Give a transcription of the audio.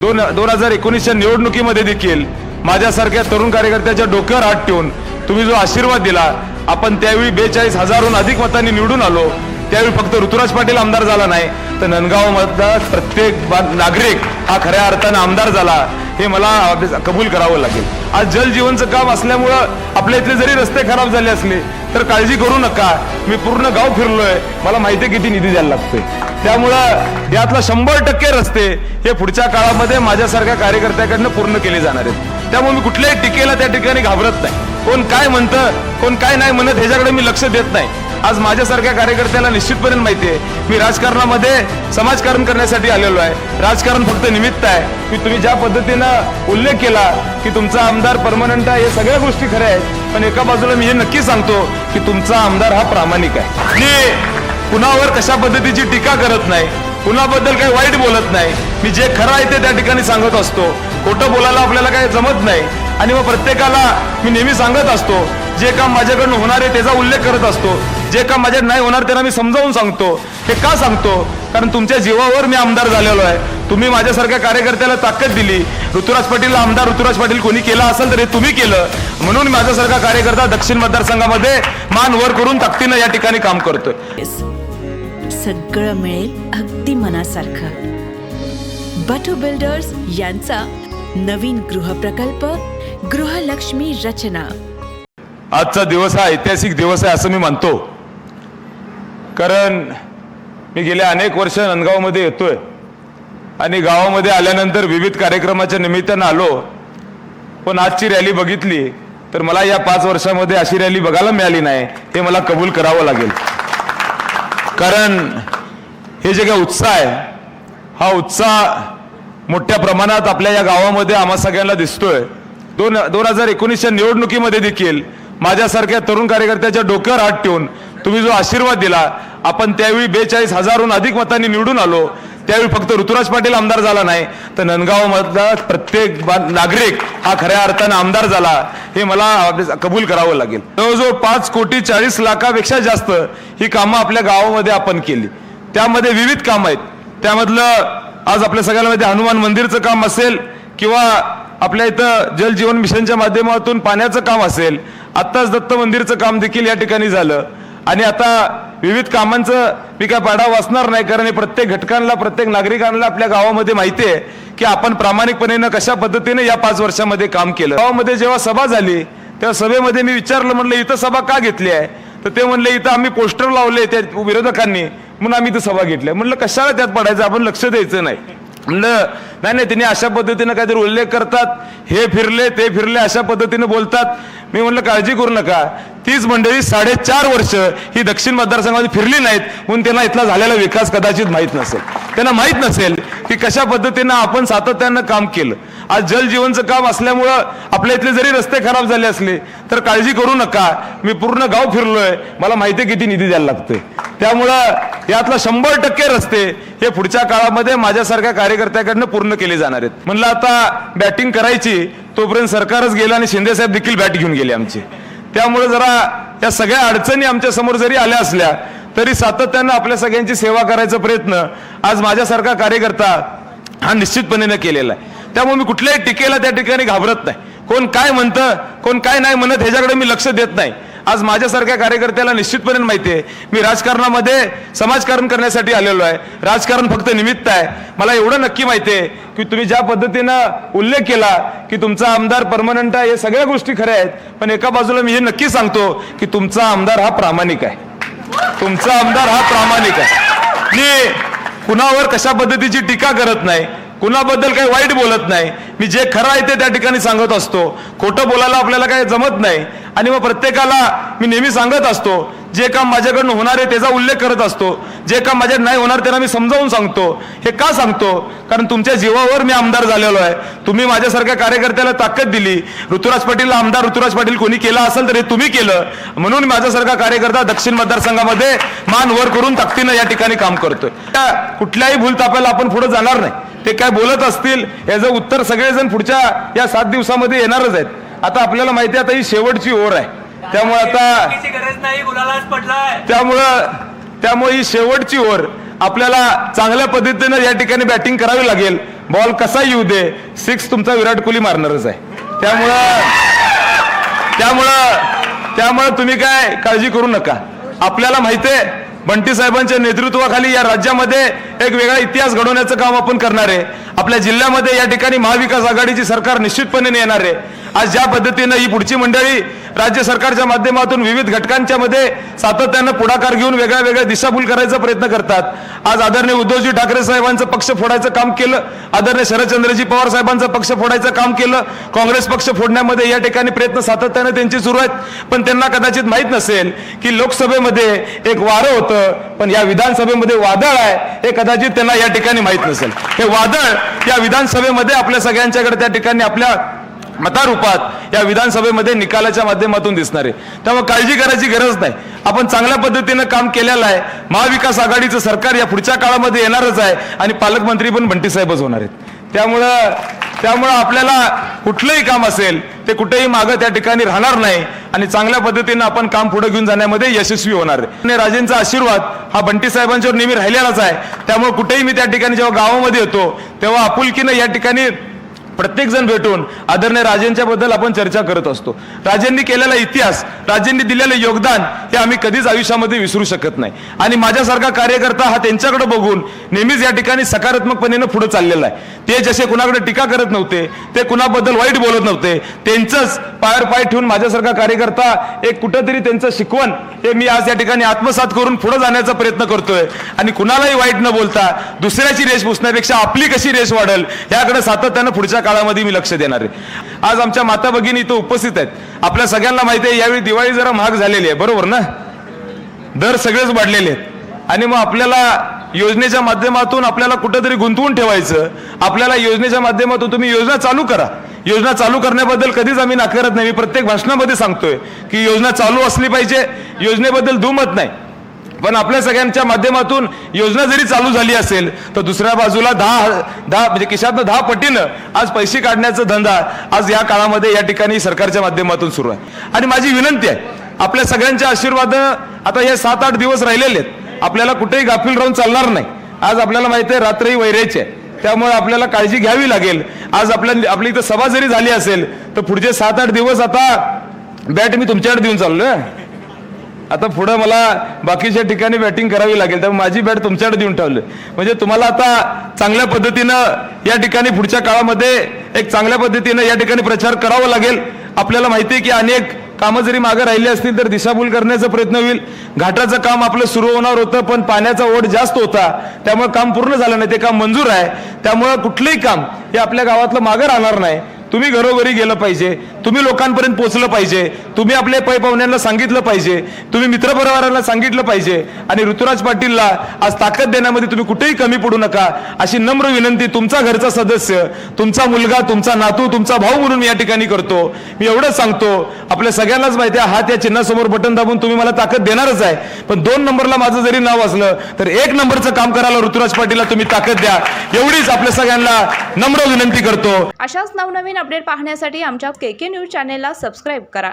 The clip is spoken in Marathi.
2019च्या निवडणुकीमध्ये देखील माझ्यासारख्या तरुण कार्यकर्त्याच्या डोक्यावर हात ठेवून तुम्ही जो आशीर्वाद दिला, आपण त्यावेळी 42,000हून अधिक मतांनी निवडून आलो। त्यावेळी फक्त ऋतुराज पाटील आमदार झाला नाही, तर नंदगाव मधला प्रत्येक नागरिक हा खऱ्या अर्थाने आमदार झाला, हे मला कबूल करावं लागेल। आज जल जीवनचं काम असल्यामुळं आपल्या इथले जरी रस्ते खराब झाले असले तर काळजी करू नका, मी पूर्ण गाव फिरलोय, मला माहिती आहे किती निधी द्यायला लागतोय। त्यामुळं यातला 100% रस्ते हे पुढच्या काळामध्ये माझ्यासारख्या कार्यकर्त्याकडनं पूर्ण केले जाणार आहेत। त्यामुळे मी कुठल्याही टीकेला त्या ठिकाणी घाबरत नाही। कोण काय म्हणतं, कोण काय नाही म्हणत, ह्याच्याकडे मी लक्ष देत नाही। आज माझ्यासारख्या कार्यकर्त्याला निश्चितपणे माहिती आहे, मी राजकारणामध्ये समाजकारण करण्यासाठी आलेलो आहे। राजकारण फक्त निमित्त आहे, की तुम्ही ज्या पद्धतीनं उल्लेख केला की तुमचा आमदार परमनंट आहे, हे सगळ्या गोष्टी खऱ्या आहेत, पण एका बाजूला मी हे नक्की सांगतो की तुमचा आमदार हा प्रामाणिक आहे। मी कुणावर कशा पद्धतीची टीका करत नाही, कुणाबद्दल काही वाईट बोलत नाही। मी जे खरं आहे ते त्या ठिकाणी सांगत असतो, खोटं बोलायला आपल्याला काही जमत नाही। आणि मग प्रत्येकाला मी नेहमी सांगत असतो, जे काम माझ्याकडून होणार आहे त्याचा उल्लेख करत असतो, जे काम माझ्या नाही होणार त्यांना मी समजावून सांगतो। हे का सांगतो? कारण तुमच्या जीवावर मी आमदार झालेलो आहे। तुम्ही माझ्यासारख्या कार्यकर्त्याला ताकद दिली। ऋतुराज पाटील आमदार ऋतुराज पाटील कोणी केला असेल तर हे तुम्ही केलं, म्हणून माझ्यासारखा कार्यकर्ता दक्षिण मतदारसंघामध्ये मान वर करून ताकदीनं या ठिकाणी काम करतोय। सगळं मिळेल अगदी मनासारखं। बटू बिल्डर्स यांचा नवीन गृहप्रकल्प गृहलक्ष्मी रचना। आजचा दिवस हा ऐतिहासिक दिवस आहे असं मी मानतो, कारण मी गेल्या अनेक वर्ष नंदगावमध्ये येतोय आणि गावामध्ये आल्यानंतर विविध कार्यक्रमाच्या निमित्तानं आलो, पण आजची रॅली बघितली तर मला या 5 वर्षामध्ये अशी रॅली बघायला मिळाली नाही, हे मला कबूल करावं लागेल। कारण हे जे काही उत्साह आहे, हा उत्साह मोठ्या प्रमाणात आपल्या या गावामध्ये आम्हा सगळ्यांना दिसतोय। 2019च्या निवडणुकीमध्ये देखील माझ्यासारख्या तरुण कार्यकर्त्याच्या डोक्यावर हात ठेवून तुम्ही जो आशीर्वाद दिला, आपण त्यावेळी 42,000हून अधिक मतांनी निवडून आलो। त्यावेळी फक्त ऋतुराज पाटील आमदार झाला नाही, तर नंदगाव मधला प्रत्येक नागरिक हा खऱ्या अर्थाने आमदार झाला, हे मला कबूल करावं लागेल। जवळजवळ 5,40,00,00,000पेक्षा जास्त ही कामं आपल्या गावामध्ये आपण केली। त्यामध्ये विविध कामं आहेत, त्यामधलं आज आपल्या सगळ्यांना माहिती हनुमान मंदिरचं काम असेल, किंवा आपल्या इथं जल जीवन मिशनच्या माध्यमातून पाण्याचं काम असेल, आत्ताच दत्त मंदिरचं काम देखील या ठिकाणी झालं। आणि आता विविध कामांचं मी काय पाढा वाचणार नाही, कारण हे प्रत्येक घटकांना, प्रत्येक नागरिकांना आपल्या गावामध्ये माहिती आहे की आपण प्रामाणिकपणे कशा पद्धतीने या 5 वर्षामध्ये काम केलं। गावामध्ये जेव्हा सभा झाली तेव्हा सभेमध्ये मी विचारलं, म्हणलं इथं सभा का घेतली आहे? तर ते म्हणले इथं आम्ही पोस्टर लावले त्या विरोधकांनी, म्हणून आम्ही इथं सभा घेतली। म्हणलं कशाला त्यात पडायचं, आपण लक्ष द्यायचं नाही। म्हणलं नाही, त्यांनी अशा पद्धतीने काहीतरी उल्लेख करतात, हे फिरले ते फिरले अशा पद्धतीने बोलतात। मी म्हणलं काळजी करू नका, तीच मंडळी 4.5 वर्ष ही दक्षिण मतदारसंघामध्ये फिरली नाहीत, म्हणून त्यांना इथला झालेला विकास कदाचित माहीत नसेल। त्यांना माहीत नसेल की कशा पद्धतीनं आपण सातत्यानं काम केलं। आज जल जीवनचं काम असल्यामुळं आपल्या इथले जरी रस्ते खराब झाले असले तर काळजी करू नका, मी पूर्ण गाव फिरलोय, मला माहिती आहे किती निधी द्यायला लागतोय। त्यामुळं यातला 100% रस्ते हे पुढच्या काळामध्ये माझ्यासारख्या कार्यकर्त्याकडनं पूर्ण केले जाणार आहेत। म्हणलं आता बॅटिंग करायची, तोपर्यंत सरकारच गेलं आणि शिंदे साहेब देखील बॅट घेऊन गेले आमचे। त्यामुळे जरा या सगळ्या अडचणी आमच्या समोर जरी आल्या असल्या तरी सातत्यानं आपल्या सगळ्यांची सेवा करायचा प्रयत्न आज माझ्यासारखा कार्यकर्ता हा निश्चितपणे केलेला आहे। त्यामुळे मी कुठल्याही टीकेला त्या ठिकाणी घाबरत नाही। कोण काय म्हणतं, कोण काय नाही म्हणत, ह्याच्याकडे मी लक्ष देत नाही। आज माझ्यासारख्या कार्यकर्त्याला निश्चितपणे माहिती आहे, मी राजकारणामध्ये समाजकारण करण्यासाठी आलेलो आहे। राजकारण फक्त निमित्त आहे। मला एवढं नक्की माहिती आहे की तुम्ही ज्या पद्धतीनं उल्लेख केला की तुमचा आमदार परमनंट आहे, हे सगळ्या गोष्टी खऱ्या आहेत, पण एका बाजूला मी हे नक्की सांगतो की तुमचा आमदार हा प्रामाणिक आहे। तुमचा आमदार हा प्रामाणिक आहे। मी कुणावर कशा पद्धतीची टीका करत नाही, कुणाबद्दल काही वाईट बोलत नाही। मी जे खरं आहे ते त्या ठिकाणी सांगत असतो, खोटं बोलायला आपल्याला काही जमत नाही। आणि मग प्रत्येकाला मी नेहमी सांगत असतो, जे काम माझ्याकडून होणार आहे त्याचा उल्लेख करत असतो, जे काम माझ्या नाही होणार त्यांना मी समजावून सांगतो। हे का सांगतो? कारण तुमच्या जीवावर मी आमदार झालेलो आहे। तुम्ही माझ्यासारख्या कार्यकर्त्याला ताकद दिली। ऋतुराज पाटील आमदार ऋतुराज पाटील कोणी केला असेल तर हे तुम्ही केलं, म्हणून माझ्यासारखा कार्यकर्ता दक्षिण मतदारसंघामध्ये मान वर करून ताकदीनं या ठिकाणी काम करतोय। कुठल्याही भूलतापाला आपण पुढे जाणार नाही। ते काय बोलत असतील याचं उत्तर सगळेजण पुढच्या या 7 दिवसामध्ये येणारच आहेत। आता आपल्याला माहिती आहे आता ही शेवटची ओव्हर आहे, त्यामुळे आता गरज नाही, गुलालाच पडलाय। त्यामुळे ही शेवटची ओव्हर आपल्याला चांगल्या पद्धतीने या ठिकाणी बॅटिंग करावी लागेल। बॉल कसा येऊ दे, 6 तुमचा विराट कोहली मारणारच आहे. त्यामुळं तुम्ही काय काळजी करू नका. आपल्याला माहिती आहे बंटी साहेबांच्या नेतृत्वाखाली या राज्यामध्ये एक वेगळा इतिहास घडवण्याचं काम आपण करणार आहे. आपल्या जिल्ह्यामध्ये या ठिकाणी महाविकास आघाडीची सरकार निश्चितपणे येणार आहे. आज ज्या पद्धतीनं ही पुढची मंडळी राज्य सरकारच्या माध्यमातून विविध घटकांच्या मध्ये सातत्यानं पुढाकार घेऊन वेगळ्या वेगळ्या दिशाभूल करायचा प्रयत्न करतात. आज आदरणीय उद्धवजी ठाकरे साहेबांचं पक्ष फोडायचं काम केलं, आदरणीय शरदचंद्रजी पवार साहेबांचं पक्ष फोडायचं काम केलं, काँग्रेस पक्ष फोडण्यामध्ये या ठिकाणी प्रयत्न सातत्यानं त्यांचे सुरू आहेत. पण त्यांना कदाचित माहित नसेल की लोकसभेमध्ये एक वारं होतं, पण या विधानसभेमध्ये वादळ आहे हे कदाचित त्यांना या ठिकाणी माहित नसेल. हे वादळ या विधानसभेमध्ये आपल्या सगळ्यांच्याकडे त्या ठिकाणी आपल्या मतारूपात या विधानसभेमध्ये निकालाच्या माध्यमातून दिसणार आहे. त्यामुळे काळजी करायची गरज नाही. आपण चांगल्या पद्धतीनं काम केलेलं आहे. महाविकास आघाडीचं सरकार या पुढच्या काळामध्ये येणारच आहे आणि पालकमंत्री पण बंटी साहेबच होणार आहेत. त्यामुळं आपल्याला कुठलंही काम असेल ते कुठेही मागं त्या ठिकाणी राहणार नाही आणि चांगल्या पद्धतीनं आपण काम पुढे घेऊन जाण्यामध्ये यशस्वी होणार आहे. आणि राजेंचा आशीर्वाद हा बंटी साहेबांच्यावर नेहमी राहिलेलाच आहे. त्यामुळे कुठेही मी त्या ठिकाणी जेव्हा गावामध्ये येतो तेव्हा आपुलकीनं या ठिकाणी प्रत्येक जण भेटून आदरणीय राजेंच्या बद्दल आपण चर्चा करत असतो. राजेंनी केलेला इतिहास, राजेंनी दिलेलं योगदान हे आम्ही कधीच आयुष्यामध्ये विसरू शकत नाही. आणि माझ्यासारखा कार्यकर्ता हा त्यांच्याकडे बघून नेहमीच या ठिकाणी सकारात्मकपणे पुढे चाललेला आहे. ते जसे कुणाकडे टीका करत नव्हते, ते कुणाबद्दल वाईट बोलत नव्हते, त्यांचंच पायावर पाय ठेवून माझ्यासारखा कार्यकर्ता एक कुठंतरी त्यांचं शिकवण हे मी आज या ठिकाणी आत्मसात करून पुढे जाण्याचा प्रयत्न करतोय. आणि कुणालाही वाईट न बोलता दुसऱ्याची रेष पुसण्यापेक्षा आपली कशी रेष वाढेल याकडे सातत्यानं पुढच्या काळामध्ये मी लक्ष देणार आहे. आज आमच्या माता भगिनी इथं उपस्थित आहेत. आपल्या सगळ्यांना माहिती आहे यावेळी दिवाळी जरा महाग झालेली आहे, बरोबर ना? दर सगळेच वाढलेले आहेत. आणि मग आपल्याला योजनेच्या माध्यमातून आपल्याला कुठंतरी गुंतवून ठेवायचं. आपल्याला योजनेच्या माध्यमातून तुम्ही योजना चालू करा. योजना चालू करण्याबद्दल कधीच आम्ही नाकारत नाही. मी प्रत्येक भाषणामध्ये सांगतोय की योजना चालू असली पाहिजे, योजनेबद्दल दुमत नाही. पण आपल्या सगळ्यांच्या माध्यमातून योजना जरी चालू झाली असेल तर दुसऱ्या बाजूला 10 म्हणजे खिशातनं 10 पटीनं आज पैसे काढण्याचा धंदा आज या काळामध्ये या ठिकाणी सरकारच्या माध्यमातून सुरू आहे. आणि माझी विनंती आहे आपल्या सगळ्यांच्या आशीर्वाद आता हे 7-8 दिवस राहिलेले आहेत. आपल्याला कुठेही गाफील राहून चालणार नाही. आज आपल्याला माहिती आहे रात्रही वैरायची आहे, त्यामुळे आपल्याला काळजी घ्यावी लागेल. आज आपली इथं सभा जरी झाली असेल तर पुढचे 7-8 दिवस आता बॅट मी तुमच्याकडे देऊन चाललोय. आता पुढे मला बाकीच्या ठिकाणी बॅटिंग करावी लागेल, त्यामुळे माझी बॅट तुमच्याकडे देऊन ठेवली. म्हणजे तुम्हाला आता चांगल्या पद्धतीनं या ठिकाणी पुढच्या काळामध्ये एक चांगल्या पद्धतीनं या ठिकाणी प्रचार करावा लागेल. आपल्याला माहिती आहे की अनेक कामं जरी मागे राहिली असतील तर दिशाभूल करण्याचा प्रयत्न होईल. घाटाचं काम आपलं सुरू होणार होतं पण पाण्याचा ओढ जास्त होता, त्यामुळे काम पूर्ण झालं नाही. ते काम मंजूर आहे. त्यामुळे कुठलंही काम हे आपल्या गावातलं मागे राहणार नाही. तुम्ही घरोघरी गेलं पाहिजे, तुम्ही लोकांपर्यंत पोहोचलं पाहिजे, तुम्ही आपल्या पै पाहुण्यांना सांगितलं पाहिजे, तुम्ही मित्रपरिवाराला सांगितलं पाहिजे. आणि ऋतुराज पाटीलला आज ताकद देण्यामध्ये तुम्ही कुठेही कमी पडू नका अशी नम्र विनंती तुमचा घरचा सदस्य, तुमचा मुलगा, तुमचा नातू, तुमचा भाऊ म्हणून मी या ठिकाणी करतो. मी एवढंच सांगतो, आपल्या सगळ्यांनाच माहिती आहे हात या चिन्हासमोर बटन दाबून तुम्ही मला ताकद देणारच आहे. पण 2 नंबरला माझं जरी नाव असलं तर 1 नंबरचं काम करायला ऋतुराज पाटीलला तुम्ही ताकद द्या, एवढीच आपल्या सगळ्यांना नम्र विनंती करतो. अशाच नवनवीन अपडेट पाहण्यासाठी आमच्या KK न्यूज चॅनेलला सबस्क्राईब करा.